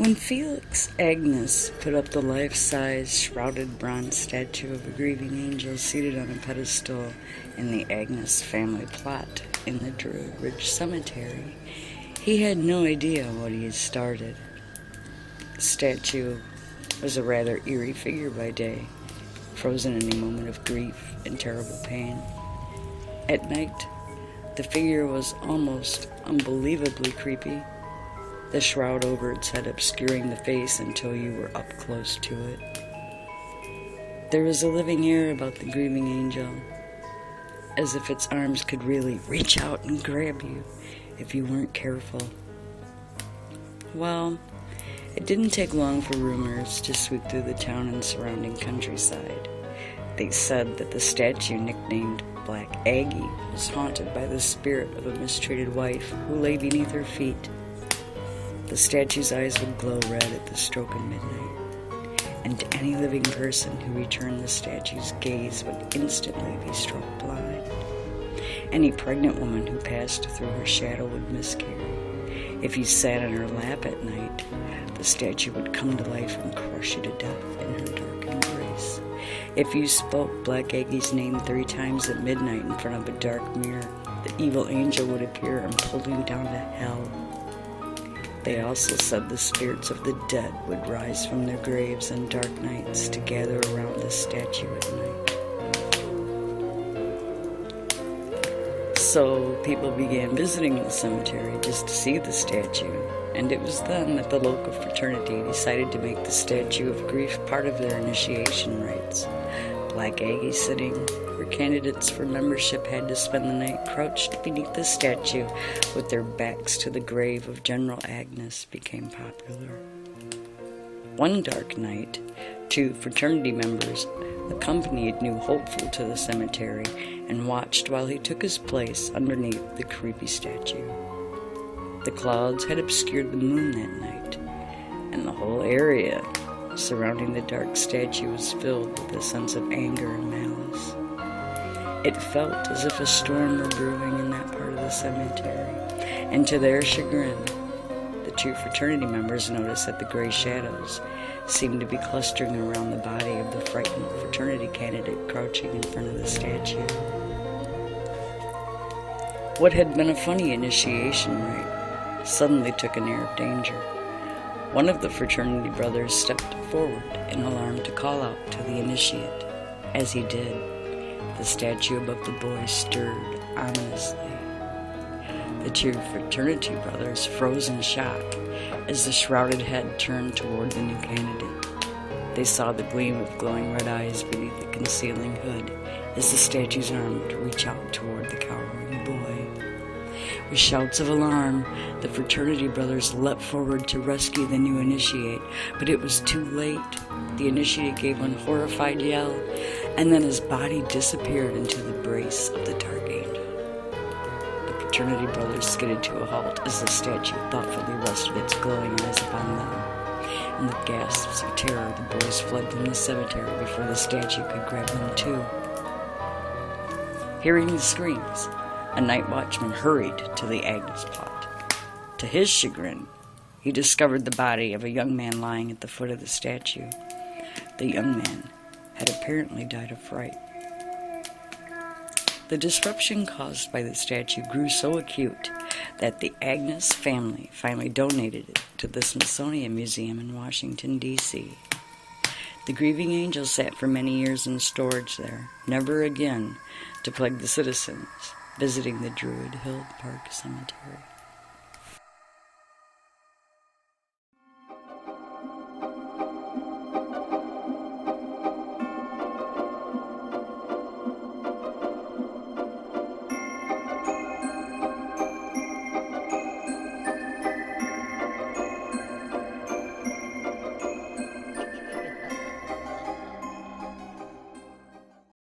When Felix Agnes put up the life-size shrouded bronze statue of a grieving angel seated on a pedestal in the Agnes family plot in the Druid Ridge Cemetery, he had no idea what he had started. The statue was a rather eerie figure by day, frozen in a moment of grief and terrible pain. At night, the figure was almost unbelievably creepy, the shroud over its head obscuring the face until you were up close to it. There was a living air about the grieving angel, as if its arms could really reach out and grab you if you weren't careful. Well, it didn't take long for rumors to sweep through the town and surrounding countryside. They said that the statue, nicknamed Black Aggie, was haunted by the spirit of a mistreated wife who lay beneath her feet. The statue's eyes would glow red at the stroke of midnight, and any living person who returned the statue's gaze would instantly be struck blind. Any pregnant woman who passed through her shadow would miscarry. If you sat on her lap at night, the statue would come to life and crush you to death in her dark embrace. If you spoke Black Aggie's name 3 times at midnight in front of a dark mirror, the evil angel would appear and pull you down to hell. They also said the spirits of the dead would rise from their graves on dark nights to gather around the statue at night. So people began visiting the cemetery just to see the statue, and it was then that the local fraternity decided to make the statue of grief part of their initiation rites. Black Aggie sitting, where candidates for membership had to spend the night crouched beneath the statue with their backs to the grave of General Agnes, became popular. One dark night, 2 fraternity members accompanied New Hopeful to the cemetery and watched while he took his place underneath the creepy statue. The clouds had obscured the moon that night, and the whole area surrounding the dark statue was filled with a sense of anger and malice. It felt as if a storm were brewing in that part of the cemetery, and to their chagrin, the 2 fraternity members noticed that the gray shadows seemed to be clustering around the body of the frightened fraternity candidate crouching in front of the statue. What had been a funny initiation rite suddenly took an air of danger. One of the fraternity brothers stepped forward in alarm to call out to the initiate. As he did, the statue above the boy stirred ominously. The 2 fraternity brothers froze in shock as the shrouded head turned toward the new candidate. They saw the gleam of glowing red eyes beneath the concealing hood as the statue's arm would reach out toward the cowering boy. With shouts of alarm, the fraternity brothers leapt forward to rescue the new initiate, but it was too late. The initiate gave one horrified yell, and then his body disappeared into the brace of the dark angel. The fraternity brothers skidded to a halt as the statue thoughtfully rested its glowing eyes upon them. And with gasps of terror, the boys fled from the cemetery before the statue could grab them too. Hearing the screams, a night watchman hurried to the Agnes plot. To his chagrin, he discovered the body of a young man lying at the foot of the statue. The young man had apparently died of fright. The disruption caused by the statue grew so acute that the Agnes family finally donated it to the Smithsonian Museum in Washington, D.C. The grieving angel sat for many years in storage there, never again to plague the citizens visiting the Druid Hill Park Cemetery.